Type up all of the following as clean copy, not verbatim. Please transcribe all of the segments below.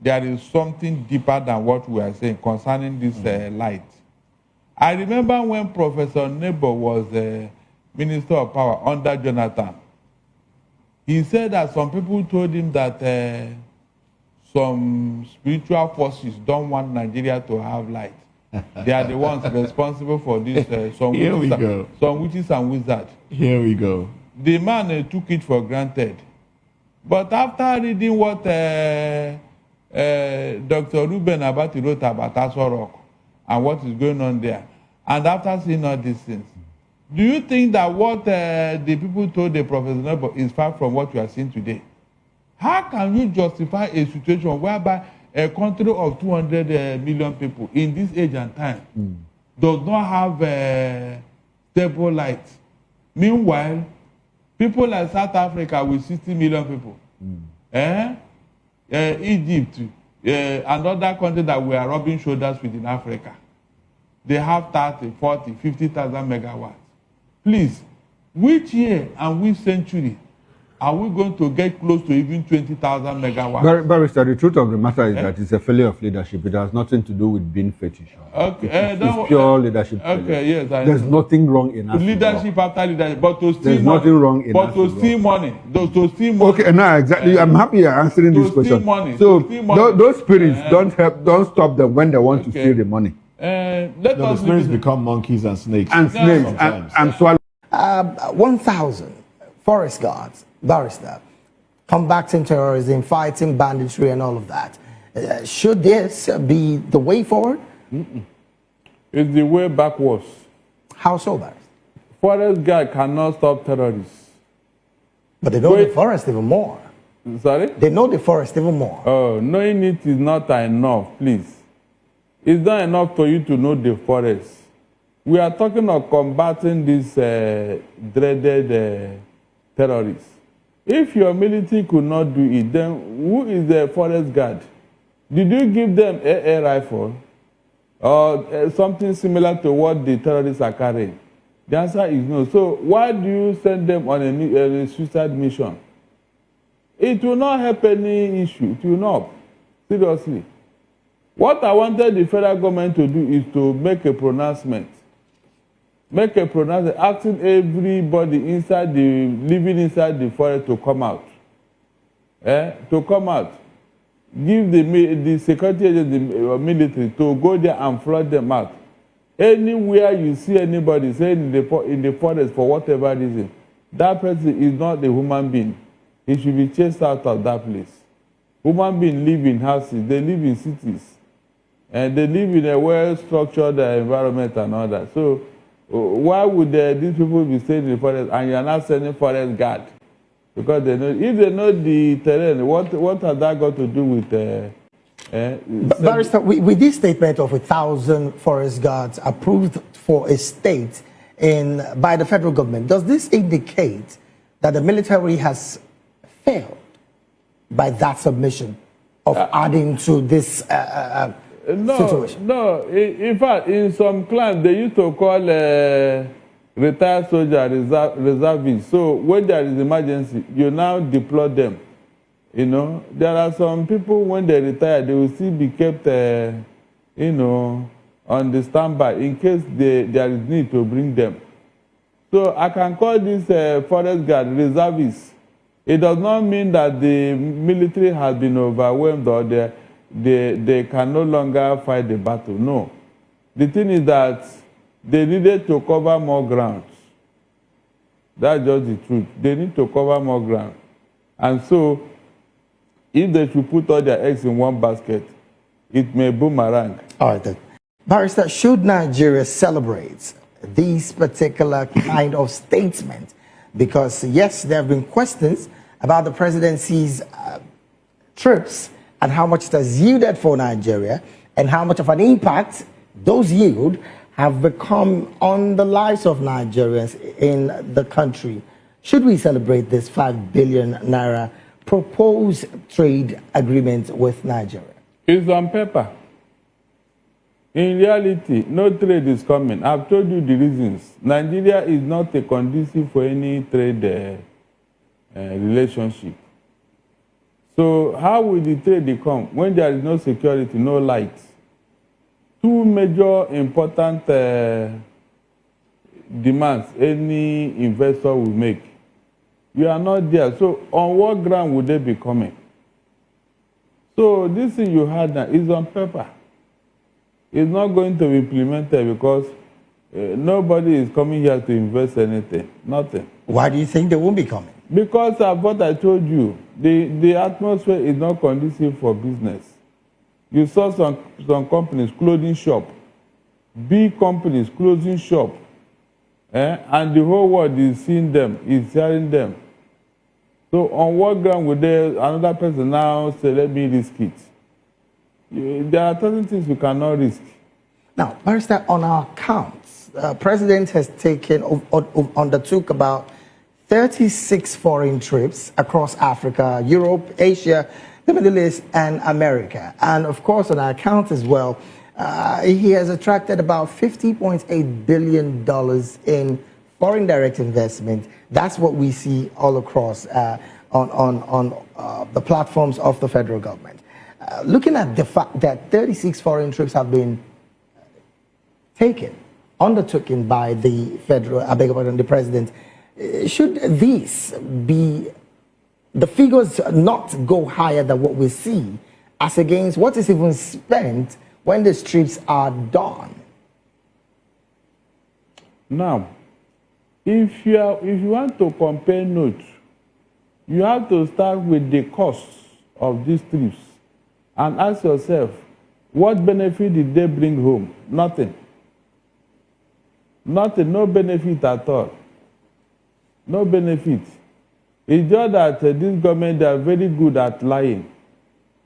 there is something deeper than what we are saying concerning this light. I remember when Professor Nebo was Minister of Power under Jonathan, he said that some people told him that some spiritual forces don't want Nigeria to have light. They are the ones responsible for this. Some witches and wizards. Here we go. The man took it for granted. But after reading what Dr. Ruben Abati wrote about Aso Rock and what is going on there, and after seeing all these things, do you think that what the people told the Professor Nebo is far from what you are seeing today? How can you justify a situation whereby a country of 200 million people in this age and time does not have stable light? Meanwhile, people like South Africa with 60 million people, Egypt, another country that we are rubbing shoulders with in Africa, they have 30, 40, 50,000 megawatts. Please, which year and which century are we going to get close to even 20,000 megawatts? Barrister, the truth of the matter is that it's a failure of leadership. It has nothing to do with being fetish. Okay, it's pure leadership. Okay, yes, there's nothing wrong in us. Leadership after leadership, but to steal there's money. Nothing wrong in but to steal money. To steal money. Okay, now exactly. I'm happy you're answering this question. Money. So those spirits don't stop them when they want to steal the money. The spirits become monkeys and snakes. And snakes and swallow. 1,000 forest guards, Barrister, combating terrorism, fighting banditry and all of that. Should this be the way forward? It's the way backwards. How so, Barrister? Forest guard cannot stop terrorists. But they know the forest even more. Sorry? They know the forest even more. Oh, knowing it is not enough, please. It's not enough for you to know the forest. We are talking of combating these dreaded terrorists. If your military could not do it, then who is the forest guard? Did you give them a rifle or something similar to what the terrorists are carrying? The answer is no. So why do you send them on a suicide mission? It will not help any issue. It will not. Seriously. What I wanted the federal government to do is to make a pronouncement. Make a pronouncement asking everybody living inside the forest to come out. To come out. Give the security agents, the military, to go there and flood them out. Anywhere you see anybody saying in the forest for whatever reason, that person is not a human being. He should be chased out of that place. Human beings live in houses, they live in cities, and they live in a well-structured environment and all that. So why would these people be staying in the forest and you are not sending forest guard? Because they know, if they know the terrain, what has that got to do with? Barrister, with this statement of 1,000 forest guards approved for a state by the federal government, does this indicate that the military has failed by that submission of adding to this situation? No. In fact, in some clans, they used to call retired soldier reservists. So when there is emergency, you now deploy them. You know, there are some people, when they retire, they will still be kept, on the standby in case there is need to bring them. So I can call this forest guard reservists. It does not mean that the military has been overwhelmed or they can no longer fight the battle. No. The thing is that they needed to cover more ground. That's just the truth. They need to cover more ground. And so, if they should put all their eggs in one basket, it may boomerang. All right, then. Barrister, should Nigeria celebrate these particular kind of statements? Because, yes, there have been questions about the presidency's trips and how much it has yielded for Nigeria and how much of an impact those yield have become on the lives of Nigerians in the country. Should we celebrate this 5 billion naira proposed trade agreement with Nigeria? It's on paper. In reality, no trade is coming. I've told you the reasons. Nigeria is not a conducive for any trade relationship. So how will the trade come when there is no security, no light? Two major important demands any investor will make. You are not there. So on what ground would they be coming? So this thing you had now is on paper. It's not going to be implemented because nobody is coming here to invest anything. Nothing. Why do you think they won't be coming? Because of what I told you, the atmosphere is not conducive for business. You saw some companies, clothing shop, big companies closing shop, and the whole world is seeing them, is hearing them. So on what ground would another person now say, let me risk it? There are certain things you cannot risk. Now, Barrister, on our counts, President has undertook about 36 foreign trips across Africa, Europe, Asia, the Middle East, and America. And of course, on our account as well, he has attracted about $50.8 billion in foreign direct investment. That's what we see all across on the platforms of the federal government. Looking at the fact that 36 foreign trips have been undertaken by the the president, should these be, the figures not go higher than what we see as against what is even spent when the trips are done? Now, if you want to compare notes, you have to start with the costs of these trips and ask yourself, what benefit did they bring home? Nothing. Nothing, no benefit at all. No benefit. It's just that this government, they are very good at lying.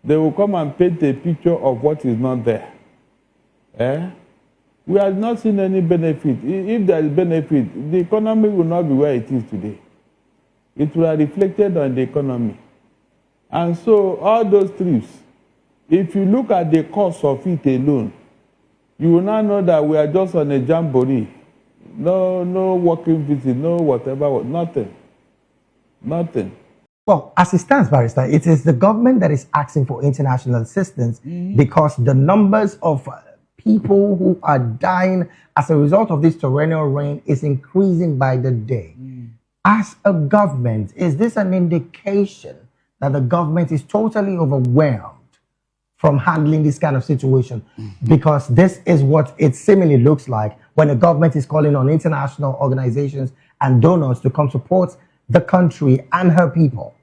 They will come and paint a picture of what is not there. We have not seen any benefit. If there is benefit, the economy will not be where it is today. It will have reflected on the economy. And so all those trips, if you look at the cost of it alone, you will now know that we are just on a jamboree. No working visit, no whatever, nothing. Nothing. Well, as it stands, Barrister, it is the government that is asking for international assistance because the numbers of people who are dying as a result of this torrential rain is increasing by the day. As a government, is this an indication that the government is totally overwhelmed from handling this kind of situation? Because this is what it seemingly looks like when the government is calling on international organizations and donors to come support the country and her people.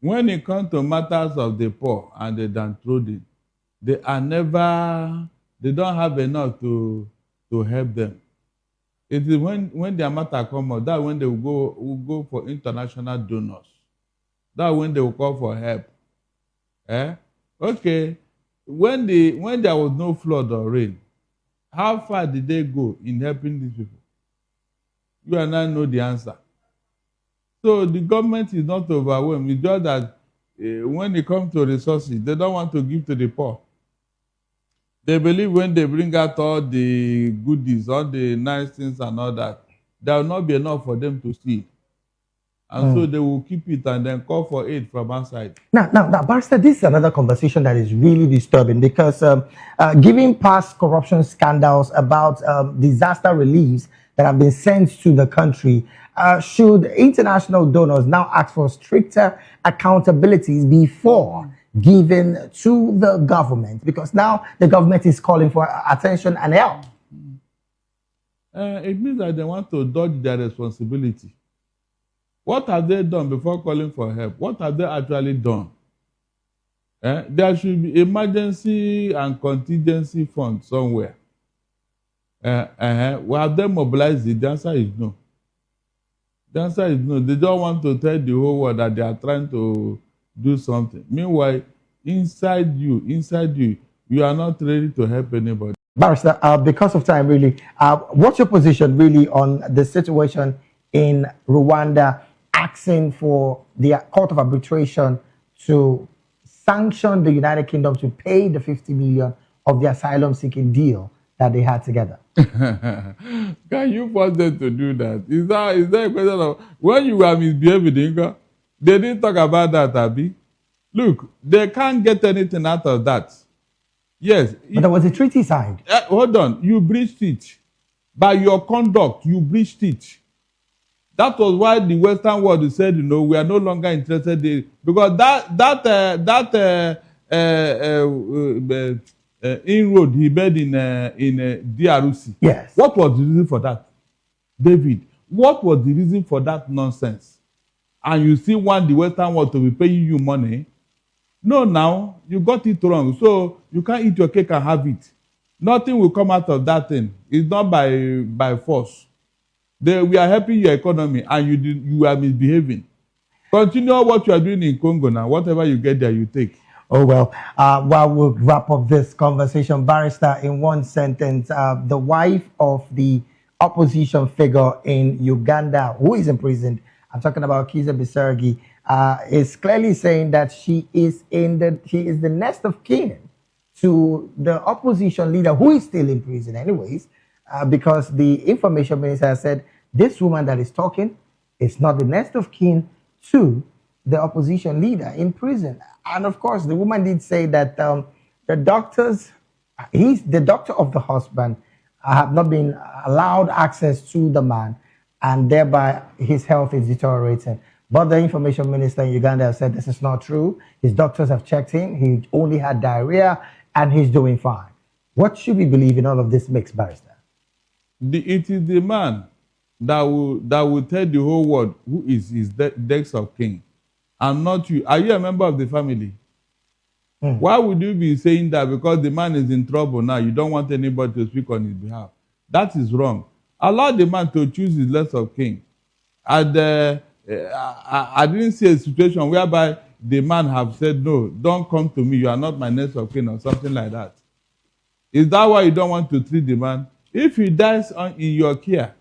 When it comes to matters of the poor and the downtrodden, they don't have enough to help them. It is when their matter comes up, that when they will go for international donors. That when they will call for help. Okay, when there was no flood or rain, how far did they go in helping these people? You and I know the answer. So the government is not overwhelmed. It's just that when it comes to resources, they don't want to give to the poor. They believe when they bring out all the goodies, all the nice things and all that, there will not be enough for them to steal. And so they will keep it and then call for aid from outside. Now, Barrister, this is another conversation that is really disturbing because given past corruption scandals about disaster reliefs that have been sent to the country, should international donors now ask for stricter accountabilities before given to the government? Because now the government is calling for attention and help. It means that they want to dodge their responsibility. What have they done before calling for help? What have they actually done? There should be emergency and contingency fund somewhere. Have they mobilized it? The answer is no. The answer is no. They don't want to tell the whole world that they are trying to do something. Meanwhile, inside you, you are not ready to help anybody. Barrister, because of time, really, what's your position really on the situation in Rwanda, asking for the Court of Arbitration to sanction the United Kingdom to pay the $50 million of the asylum-seeking deal that they had together? Can you force them to do that? Is that a question of when you were misbehaving, they didn't talk about that, Abi? Look, they can't get anything out of that. Yes. But there was a treaty signed. Hold on. You breached it. By your conduct, you breached it. That was why the Western world said, we are no longer interested in, because inroad he made in DRC. Yes. What was the reason for that, David? What was the reason for that nonsense? And you still want the Western world to be paying you money? No, now you got it wrong. So you can't eat your cake and have it. Nothing will come out of that thing. It's not by force. We are helping your economy, and you are misbehaving. Continue what you are doing in Congo now. Whatever you get there, you take. Oh, well, while we'll wrap up this conversation, Barrister, in one sentence, the wife of the opposition figure in Uganda who is imprisoned, I'm talking about Kizza Besigye, is clearly saying that she is the next of kin to the opposition leader who is still in prison anyways, because the information minister said this woman that is talking is not the next of kin to the opposition leader in prison. And of course, the woman did say that the doctors, the doctor of the husband, have not been allowed access to the man, and thereby his health is deteriorating. But the information minister in Uganda said this is not true. His doctors have checked him. He only had diarrhea, and he's doing fine. What should we believe in all of this mixed, Barrister? It is the man that will tell the whole world who is his next of kin, and not you. Are you a member of the family? Why would you be saying that because the man is in trouble now, you don't want anybody to speak on his behalf? That is wrong. Allow the man to choose his next of kin. And I didn't see a situation whereby the man have said, no, don't come to me, you are not my next of kin, or something like that. Is that why you don't want to treat the man? If he dies in your care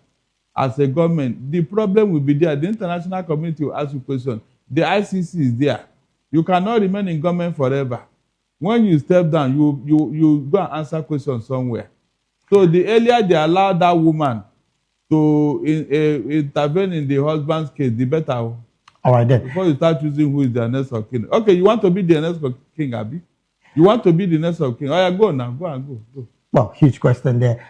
as a government, the problem will be there. The international community will ask you questions. The ICC is there. You cannot remain in government forever. When you step down, you go and answer questions somewhere. So the earlier they allow that woman to intervene in the husband's case, the better. All right, then. Before you start choosing who is the next of kin. Okay, you want to be the next of king, Abi? You want to be the next of king? Oh, yeah, go now. Go. Well, huge question there.